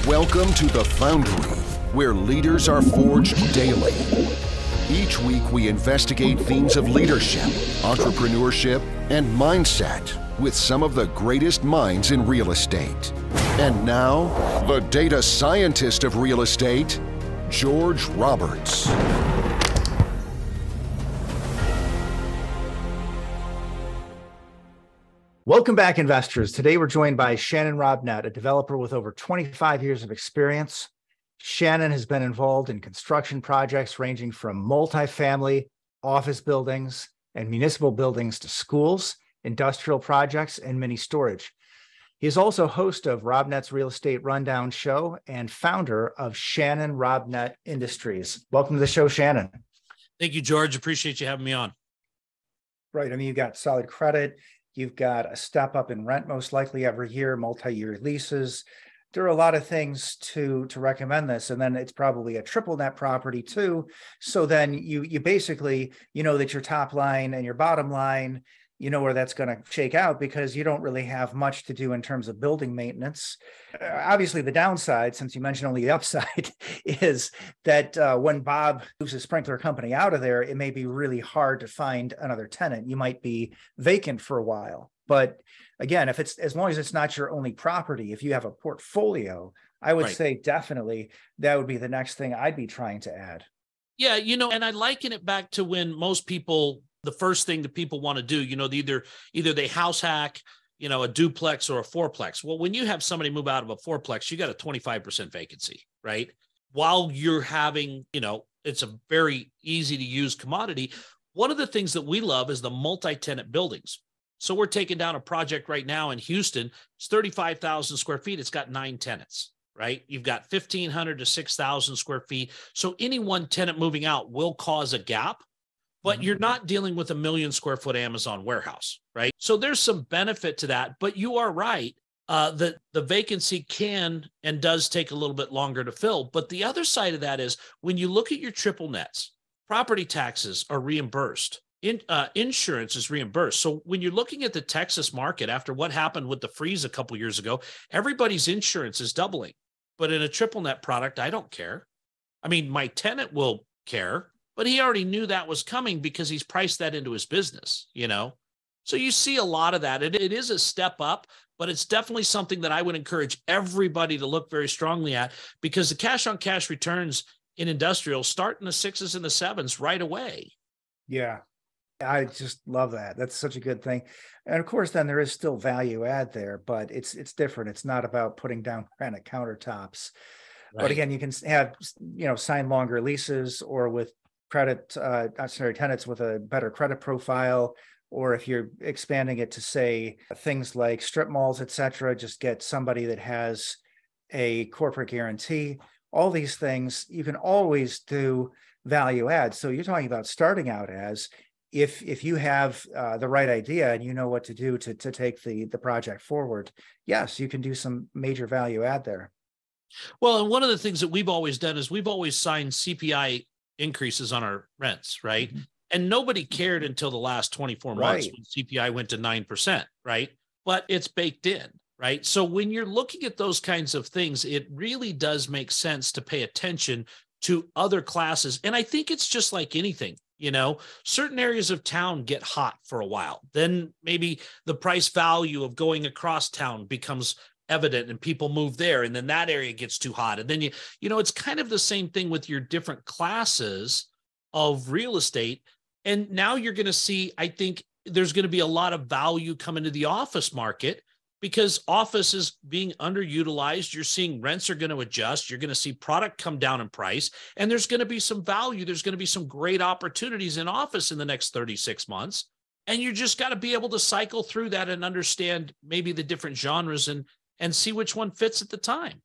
Welcome to The Foundry, where leaders are forged daily. Each week we investigate themes of leadership, entrepreneurship, and mindset with some of the greatest minds in real estate. And now, the data scientist of real estate, George Roberts. Welcome back, investors. Today we're joined by Shannon Robnett, a developer with over 25 years of experience. Shannon has been involved in construction projects ranging from multifamily, office buildings, and municipal buildings to schools, industrial projects, and mini storage. He is also host of Robnett's Real Estate Rundown show and founder of Shannon Robnett Industries. Welcome to the show, Shannon. Thank you, George. Appreciate you having me on. Right. I mean, you've got solid credit. You've got a step up in rent most likely every year, multi-year leases. There are a lot of things to recommend this. And then it's probably a triple net property too. So then you basically, you know that your top line and your bottom line, you know where that's going to shake out because you don't really have much to do in terms of building maintenance. Obviously, the downside, since you mentioned only the upside, is that when Bob moves his sprinkler company out of there, it may be really hard to find another tenant. You might be vacant for a while. But again, if it's as long as it's not your only property, if you have a portfolio, I would say definitely that would be the next thing I'd be trying to add. Yeah, you know, and I liken it back to when most people, the first thing that people want to do, you know, either they house hack, you know, a duplex or a fourplex. Well, when you have somebody move out of a fourplex, you got a 25% vacancy, right? While you're having, you know, it's a very easy to use commodity. One of the things that we love is the multi-tenant buildings. So we're taking down a project right now in Houston. It's 35,000 square feet. It's got 9 tenants, right? You've got 1,500 to 6,000 square feet. So any one tenant moving out will cause a gap, but you're not dealing with a 1 million square foot Amazon warehouse, right? So there's some benefit to that, but you are right that the vacancy can and does take a little bit longer to fill. But the other side of that is when you look at your triple nets, property taxes are reimbursed. Insurance is reimbursed. So when you're looking at the Texas market after what happened with the freeze a couple of years ago, everybody's insurance is doubling. But in a triple net product, I don't care. I mean, my tenant will care, but he already knew that was coming because he's priced that into his business, you know? So you see a lot of that. It is a step up, but it's definitely something that I would encourage everybody to look very strongly at because the cash on cash returns in industrial start in the 6s and the 7s right away. Yeah. I just love that. That's such a good thing. And of course, then there is still value add there, but it's different. It's not about putting down granite countertops. Right. But again, you can have, you know, sign longer leases or with credit, tenants with a better credit profile, or if you're expanding it to say things like strip malls, et cetera, just get somebody that has a corporate guarantee. All these things, you can always do value add. So you're talking about starting out as if you have the right idea and you know what to do to take the project forward, yes, you can do some major value add there. Well, and one of the things that we've always done is we've always signed CPI increases on our rents, right? Mm-hmm. And nobody cared until the last 24 months when CPI went to 9%, right? But it's baked in, right? So when you're looking at those kinds of things, it really does make sense to pay attention to other classes. And I think it's just like anything. You know, certain areas of town get hot for a while. Then maybe the price value of going across town becomes evident and people move there. And then that area gets too hot. And then, you know, it's kind of the same thing with your different classes of real estate. And now you're going to see, I think there's going to be a lot of value come into the office market because office is being underutilized. You're seeing rents are going to adjust. You're going to see product come down in price, and there's going to be some value. There's going to be some great opportunities in office in the next 36 months. And you just got to be able to cycle through that and understand maybe the different genres and see which one fits at the time.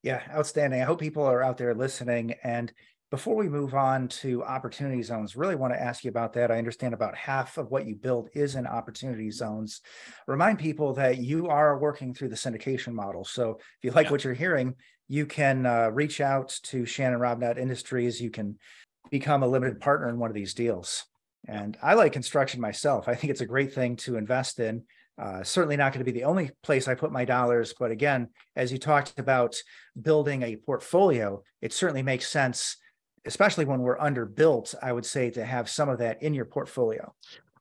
Yeah, outstanding. I hope people are out there listening. And before we move on to opportunity zones, really want to ask you about that. I understand about half of what you build is in opportunity zones. Remind people that you are working through the syndication model. So if you like what you're hearing, you can reach out to Shannon Robnett Industries. You can become a limited partner in one of these deals. And I like construction myself. I think it's a great thing to invest in. Certainly not going to be the only place I put my dollars. But again, as you talked about building a portfolio, it certainly makes sense, especially when we're underbuilt, I would say, to have some of that in your portfolio.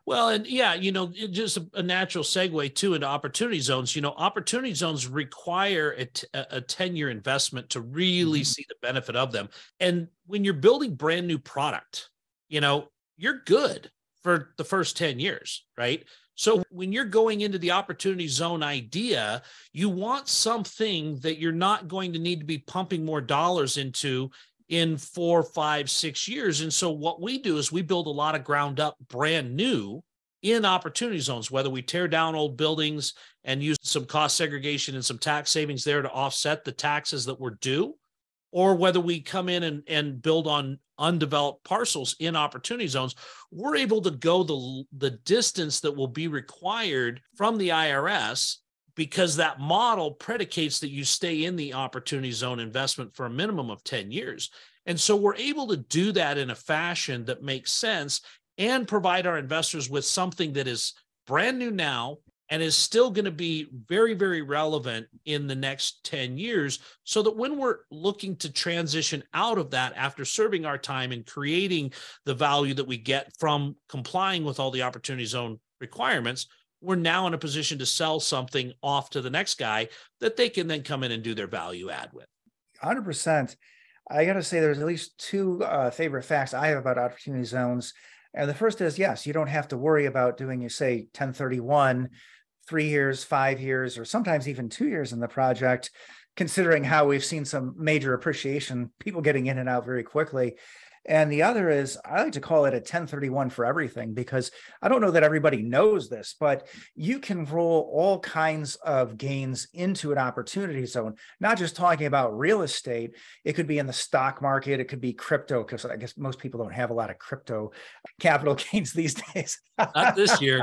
Well, and yeah, just a natural segue too into opportunity zones. Opportunity zones require a 10-year investment to really see the benefit of them. And when you're building brand new product, you're good for the first 10 years, right? So when you're going into the opportunity zone idea, you want something that you're not going to need to be pumping more dollars into in 4, 5, 6 years. And so what we do is we build a lot of ground up brand new in opportunity zones, whether we tear down old buildings and use some cost segregation and some tax savings there to offset the taxes that were due, or whether we come in and build on undeveloped parcels in opportunity zones, we're able to go the distance that will be required from the IRS, because that model predicates that you stay in the opportunity zone investment for a minimum of 10 years. And so we're able to do that in a fashion that makes sense and provide our investors with something that is brand new now and is still going to be very, very relevant in the next 10 years, so that when we're looking to transition out of that after serving our time and creating the value that we get from complying with all the opportunity zone requirements, we're now in a position to sell something off to the next guy that they can then come in and do their value add with. 100%. I got to say, there's at least two favorite facts I have about opportunity zones. And the first is, yes, you don't have to worry about doing, 1031, 3 years, 5 years, or sometimes even 2 years in the project, considering how we've seen some major appreciation, people getting in and out very quickly. And the other is, I like to call it a 1031 for everything, because I don't know that everybody knows this, but you can roll all kinds of gains into an opportunity zone, not just talking about real estate. It could be in the stock market. It could be crypto, because I guess most people don't have a lot of crypto capital gains these days. Not this year.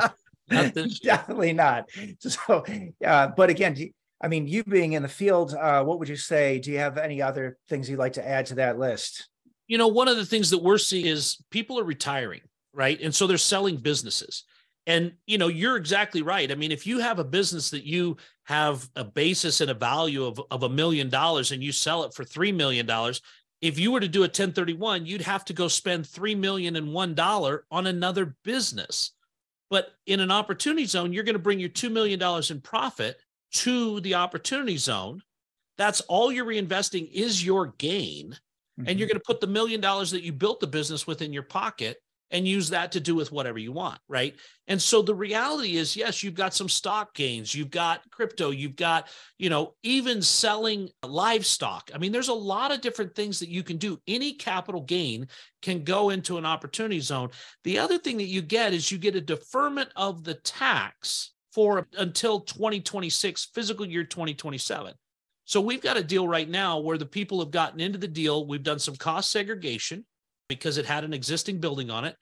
Not this year. Definitely not. So, but again, you being in the field, what would you say? Do you have any other things you'd like to add to that list? One of the things that we're seeing is people are retiring, right? And so they're selling businesses. And, you're exactly right. If you have a business that you have a basis and a value of $1 million and you sell it for $3 million, if you were to do a 1031, you'd have to go spend $3,001 on another business. But in an opportunity zone, you're going to bring your $2 million in profit to the opportunity zone. That's all you're reinvesting is your gain. And you're going to put the $1 million that you built the business with in your pocket and use that to do with whatever you want, right? And so the reality is, yes, you've got some stock gains, you've got crypto, you've got, even selling livestock. There's a lot of different things that you can do. Any capital gain can go into an opportunity zone. The other thing that you get is you get a deferment of the tax for until 2026, fiscal year 2027. So we've got a deal right now where the people have gotten into the deal. We've done some cost segregation because it had an existing building on it.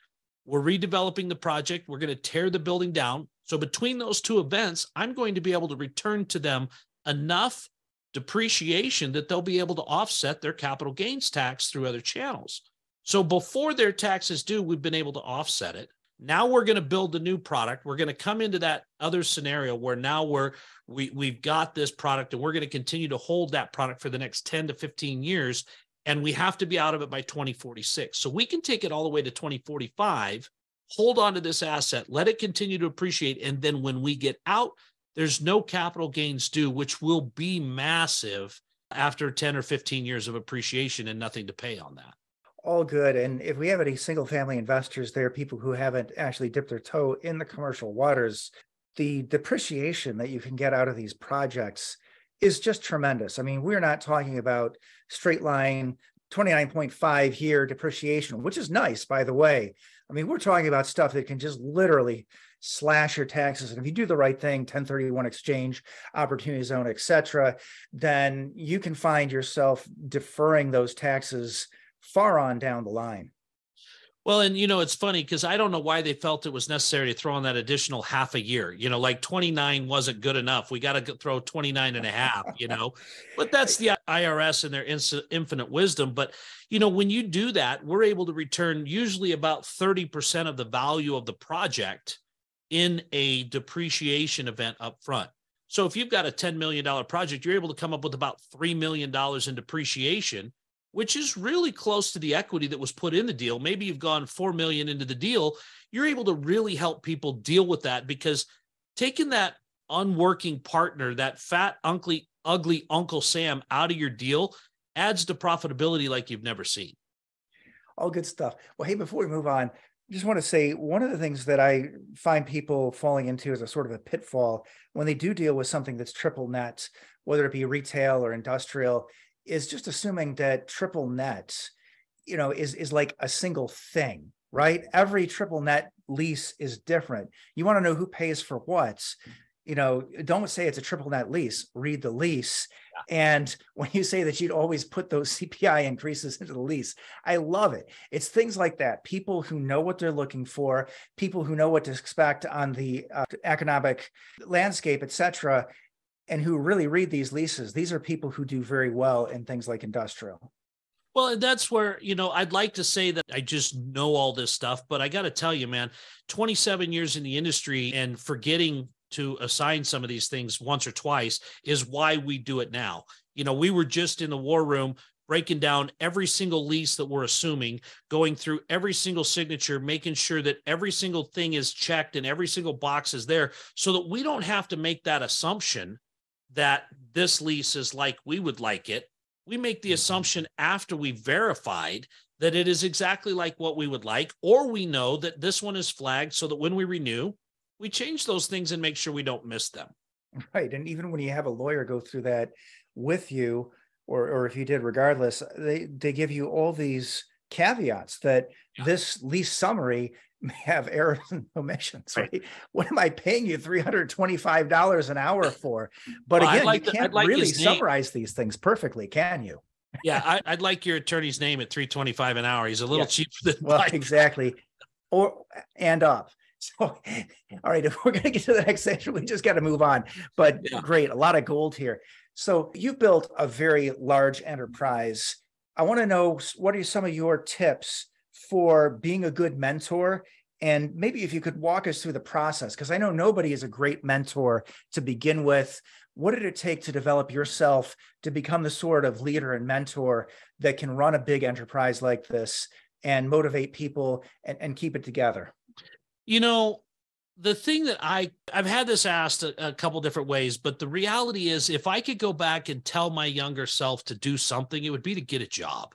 We're redeveloping the project. We're going to tear the building down. So between those two events, I'm going to be able to return to them enough depreciation that they'll be able to offset their capital gains tax through other channels. So before their tax is due, we've been able to offset it. Now we're going to build the new product. We're going to come into that other scenario where now we've got this product and we're going to continue to hold that product for the next 10 to 15 years. And we have to be out of it by 2046. So we can take it all the way to 2045, hold on to this asset, let it continue to appreciate. And then when we get out, there's no capital gains due, which will be massive after 10 or 15 years of appreciation and nothing to pay on that. All good. And if we have any single family investors there, people who haven't actually dipped their toe in the commercial waters, the depreciation that you can get out of these projects is just tremendous. We're not talking about straight line 29.5 year depreciation, which is nice, by the way. We're talking about stuff that can just literally slash your taxes. And if you do the right thing, 1031 exchange, opportunity zone, etc., then you can find yourself deferring those taxes far on down the line. Well, and it's funny because I don't know why they felt it was necessary to throw in that additional half a year. Like 29 wasn't good enough. We got to throw 29 and a half, but that's the IRS and their infinite wisdom. But, when you do that, we're able to return usually about 30% of the value of the project in a depreciation event up front. So if you've got a $10 million project, you're able to come up with about $3 million in depreciation, which is really close to the equity that was put in the deal. Maybe you've gone $4 million into the deal. You're able to really help people deal with that, because taking that unworking partner, that fat, ugly Uncle Sam out of your deal adds to profitability like you've never seen. All good stuff. Well, hey, before we move on, I just want to say one of the things that I find people falling into as a sort of a pitfall when they do deal with something that's triple net, whether it be retail or industrial, is just assuming that triple net, is like a single thing, right? Every triple net lease is different. You want to know who pays for what. Don't say it's a triple net lease, read the lease. Yeah. And when you say that you'd always put those CPI increases into the lease, I love it. It's things like that. People who know what they're looking for, people who know what to expect on the economic landscape, et cetera, and who really read these leases. These are people who do very well in things like industrial. Well, that's where, I'd like to say that I just know all this stuff, but I got to tell you, man, 27 years in the industry and forgetting to assign some of these things once or twice is why we do it now. We were just in the war room breaking down every single lease that we're assuming, going through every single signature, making sure that every single thing is checked and every single box is there, so that we don't have to make that assumption that this lease is like we would like it. We make the assumption after we've verified that it is exactly like what we would like, or we know that this one is flagged so that when we renew, we change those things and make sure we don't miss them. Right. And even when you have a lawyer go through that with you, or if you did regardless, they give you all these caveats that this lease summary may have errors and omissions, right? What am I paying you $325 an hour for? But again, you can't really summarize these things perfectly, can you? Yeah, I'd like your attorney's name at $325 an hour. He's a little cheaper than Mike. Exactly. And up. So, all right, if we're going to get to the next section, we just got to move on. But great, a lot of gold here. So you built a very large enterprise. I want to know, what are some of your tips for being a good mentor? And maybe if you could walk us through the process, because I know nobody is a great mentor to begin with. What did it take to develop yourself to become the sort of leader and mentor that can run a big enterprise like this and motivate people and keep it together? The thing that I've had this asked a couple different ways, but the reality is, if I could go back and tell my younger self to do something, it would be to get a job,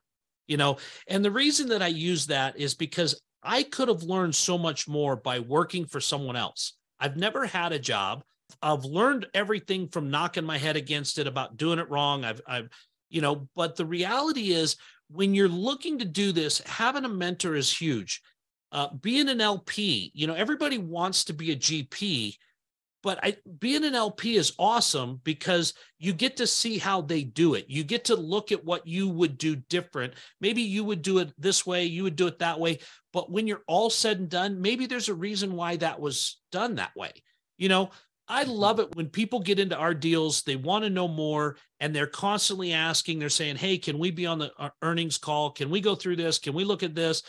and the reason that I use that is because I could have learned so much more by working for someone else. I've never had a job. I've learned everything from knocking my head against it about doing it wrong. But the reality is, when you're looking to do this, having a mentor is huge. Being an LP, everybody wants to be a GP, but being an LP is awesome because you get to see how they do it. You get to look at what you would do different. Maybe you would do it this way, you would do it that way. But when you're all said and done, maybe there's a reason why that was done that way. I love it when people get into our deals, they want to know more, and they're constantly asking, they're saying, hey, can we be on the earnings call? Can we go through this? Can we look at this?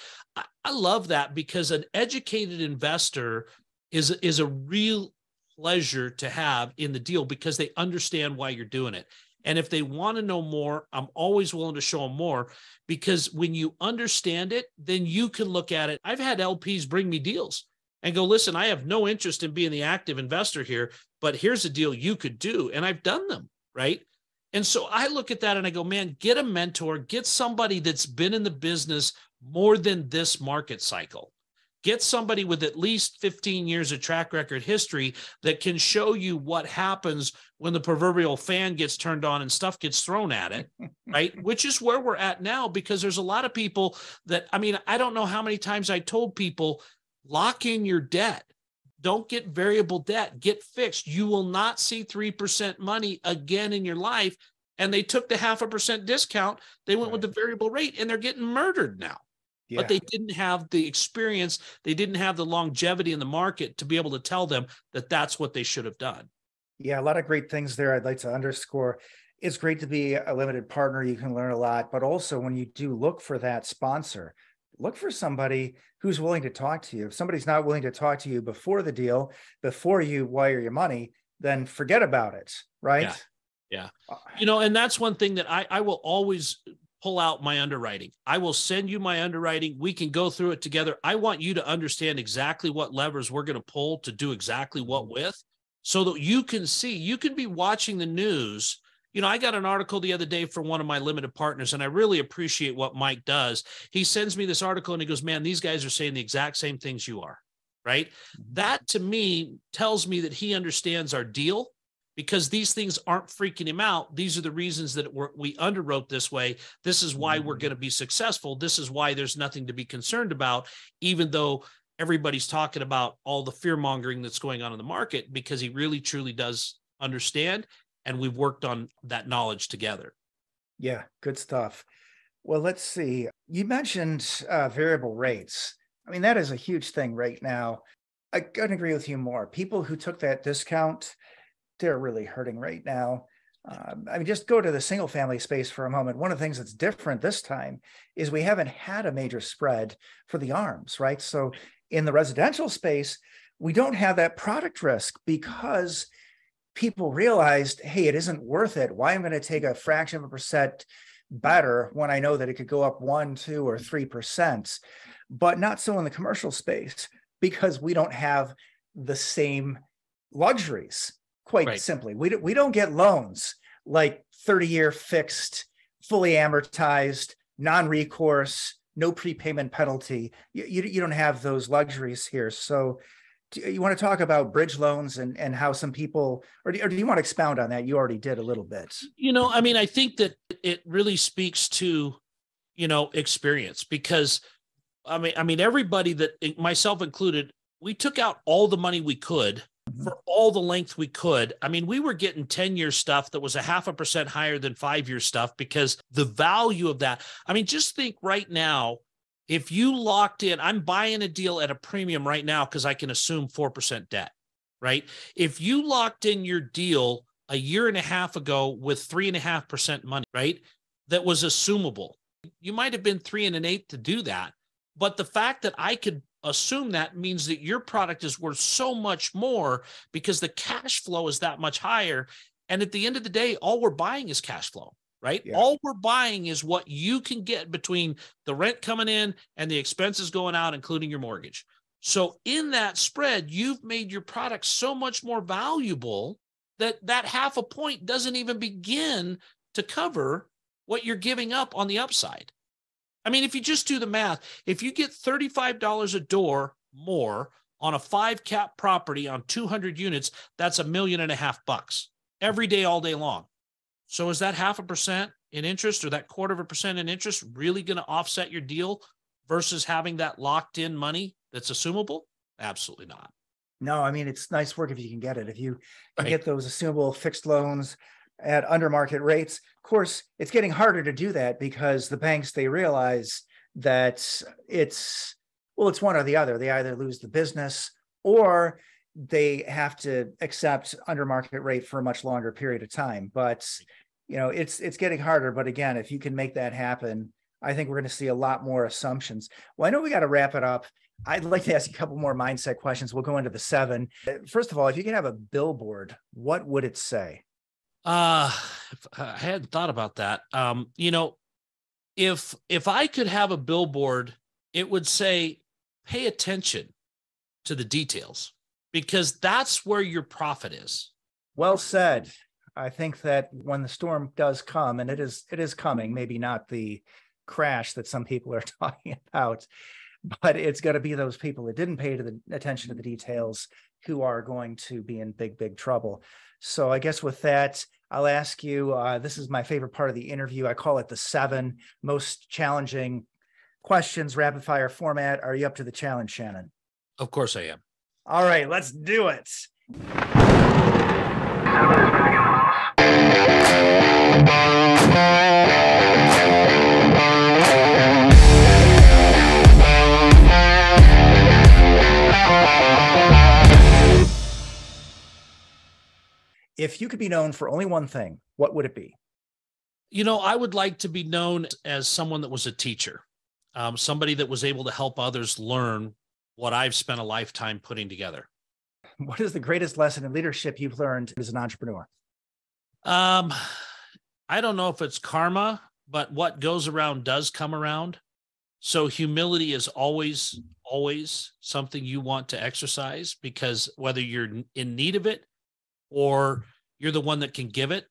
I love that, because an educated investor is a real pleasure to have in the deal, because they understand why you're doing it. And if they want to know more, I'm always willing to show them more, because when you understand it, then you can look at it. I've had LPs bring me deals and go, listen, I have no interest in being the active investor here, but here's a deal you could do. And I've done them, right? And so I look at that and I go, man, get a mentor, get somebody that's been in the business more than this market cycle. Get somebody with at least 15 years of track record history that can show you what happens when the proverbial fan gets turned on and stuff gets thrown at it, right? Which is where we're at now, because there's a lot of people that, I don't know how many times I told people, lock in your debt. Don't get variable debt. Get fixed. You will not see 3% money again in your life. And they took the 0.5% discount. They went with the variable rate, and they're getting murdered now. Yeah. But they didn't have the experience. They didn't have the longevity in the market to be able to tell them that that's what they should have done. Yeah, a lot of great things there. I'd like to underscore. It's great to be a limited partner. You can learn a lot. But also, when you do look for that sponsor, look for somebody who's willing to talk to you. If somebody's not willing to talk to you before the deal, before you wire your money, then forget about it, right? Yeah. And that's one thing that I will always pull out my underwriting. I will send you my underwriting. We can go through it together. I want you to understand exactly what levers we're going to pull to do exactly what with, so that you can see, you can be watching the news. I got an article the other day from one of my limited partners, and I really appreciate what Mike does. He sends me this article and he goes, man, these guys are saying the exact same things you are, right? That to me tells me that he understands our deal, because these things aren't freaking him out. These are the reasons that we underwrote this way. This is why we're going to be successful. This is why there's nothing to be concerned about, even though everybody's talking about all the fear mongering that's going on in the market, because he really truly does understand. And we've worked on that knowledge together. Yeah, good stuff. Well, let's see. You mentioned variable rates. I mean, that is a huge thing right now. I couldn't agree with you more. People who took that discount, they're really hurting right now. Just go to the single family space for a moment. One of the things that's different this time is we haven't had a major spread for the ARMs, right? So in the residential space, we don't have that product risk, because people realized, hey, it isn't worth it. Why am I going to take a fraction of a percent better when I know that it could go up 1, 2, or 3%? But not so in the commercial space, because we don't have the same luxuries. Quite simply, we don't get loans like 30-year fixed, fully amortized, non-recourse, no prepayment penalty. You don't have those luxuries here. So you want to talk about bridge loans and how some people, or do you want to expound on that? You already did a little bit. I think that it really speaks to, experience, because everybody, that myself included, we took out all the money we could for all the length we could. We were getting 10-year stuff that was 0.5% higher than 5-year stuff, because the value of that. Just think right now, if you locked in, I'm buying a deal at a premium right now because I can assume 4% debt, right? If you locked in your deal a year and a half ago with 3.5% money, right, that was assumable, you might have been 3 1/8 to do that. But the fact that I could assume that means that your product is worth so much more, because the cash flow is that much higher. And at the end of the day, all we're buying is cash flow. Right? Yeah. All we're buying is what you can get between the rent coming in and the expenses going out, including your mortgage. So in that spread, you've made your product so much more valuable that 0.5 point doesn't even begin to cover what you're giving up on the upside. If you just do the math, if you get $35 a door more on a 5 cap property on 200 units, that's $1.5 million every day, all day long. So is that 0.5% in interest, or that 0.25% in interest, really going to offset your deal versus having that locked in money that's assumable? Absolutely not. No, it's nice work if you can get it. If you can get those assumable fixed loans at under market rates. Of course, it's getting harder to do that, because the banks, they realize that it's one or the other. They either lose the business, or they have to accept under market rate for a much longer period of time. But, it's getting harder. But again, if you can make that happen, I think we're going to see a lot more assumptions. Well, I know we got to wrap it up. I'd like to ask you a couple more mindset questions. We'll go into the 7. First of all, if you could have a billboard, what would it say? I hadn't thought about that. If I could have a billboard, it would say, pay attention to the details, because that's where your profit is. Well said. I think that when the storm does come, and it is coming, maybe not the crash that some people are talking about, but it's going to be those people that didn't pay attention to the details who are going to be in big, big trouble. So I guess with that, I'll ask you, this is my favorite part of the interview. I call it the 7 most challenging questions, rapid fire format. Are you up to the challenge, Shannon? Of course I am. All right, let's do it. If you could be known for only one thing, what would it be? I would like to be known as someone that was a teacher. somebody that was able to help others learn what I've spent a lifetime putting together. What is the greatest lesson in leadership you've learned as an entrepreneur? I don't know if it's karma, but what goes around does come around. So humility is always something you want to exercise, because whether you're in need of it or you're the one that can give it,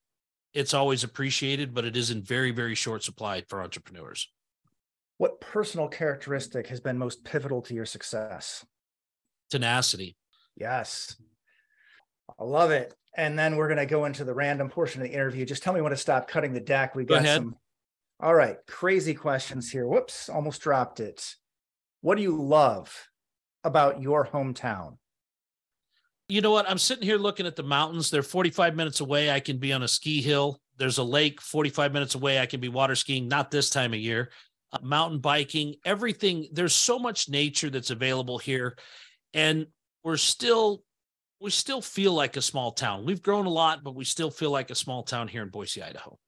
it's always appreciated, but it is in very, very short supply for entrepreneurs. What personal characteristic has been most pivotal to your success? Tenacity. Yes. I love it. And then we're going to go into the random portion of the interview. Just tell me when to stop cutting the deck. We got some. All right. Crazy questions here. Whoops. Almost dropped it. What do you love about your hometown? You know what? I'm sitting here looking at the mountains. They're 45 minutes away. I can be on a ski hill. There's a lake 45 minutes away. I can be water skiing, not this time of year. Mountain biking, everything. There's so much nature that's available here. And we still feel like a small town. We've grown a lot, but we still feel like a small town here in Boise, Idaho.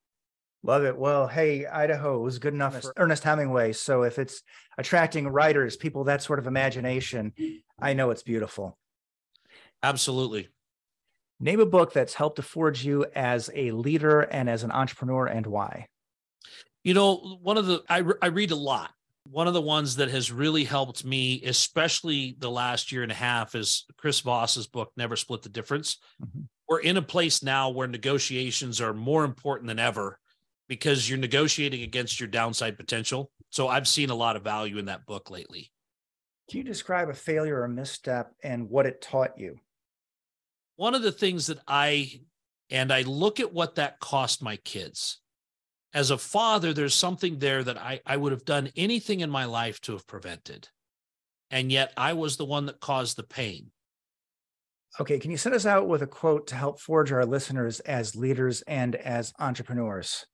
Love it. Well, hey, Idaho was good enough for Ernest Hemingway. So if it's attracting writers, people, that sort of imagination, I know it's beautiful. Absolutely. Name a book that's helped to forge you as a leader and as an entrepreneur, and why. You know, I read a lot. One of the ones that has really helped me, especially the last year and a half, is Chris Voss's book, Never Split the Difference. Mm-hmm. We're in a place now where negotiations are more important than ever, because you're negotiating against your downside potential. So I've seen a lot of value in that book lately. Can you describe a failure or misstep and what it taught you? One of the things that I look at what that cost my kids. As a father, there's something there that I would have done anything in my life to have prevented. And yet I was the one that caused the pain. Okay. Can you send us out with a quote to help forge our listeners as leaders and as entrepreneurs?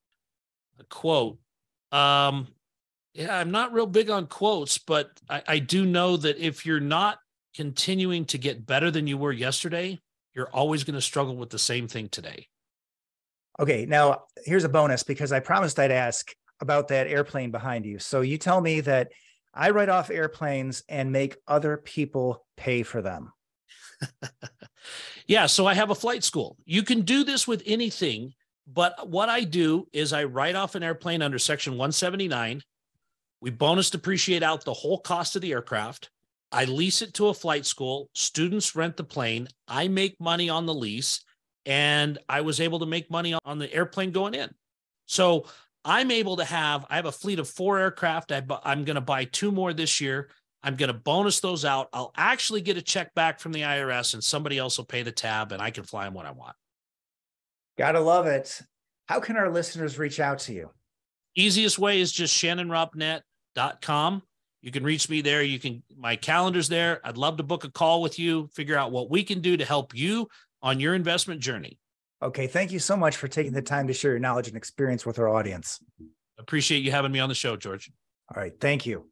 A quote. Yeah, I'm not real big on quotes, but I do know that if you're not continuing to get better than you were yesterday, you're always going to struggle with the same thing today. Okay, now here's a bonus, because I promised I'd ask about that airplane behind you. So you tell me that I write off airplanes and make other people pay for them. Yeah, so I have a flight school. You can do this with anything, but what I do is I write off an airplane under Section 179. We bonus depreciate out the whole cost of the aircraft. I lease it to a flight school. Students rent the plane. I make money on the lease. And I was able to make money on the airplane going in. So I'm able to I have a fleet of 4 aircraft. I'm going to buy 2 more this year. I'm going to bonus those out. I'll actually get a check back from the IRS, and somebody else will pay the tab, and I can fly them when I want. Gotta love it. How can our listeners reach out to you? Easiest way is just shannonrobnett.com. You can reach me there. My calendar's there. I'd love to book a call with you, figure out what we can do to help you on your investment journey. Okay. Thank you so much for taking the time to share your knowledge and experience with our audience. Appreciate you having me on the show, George. All right. Thank you.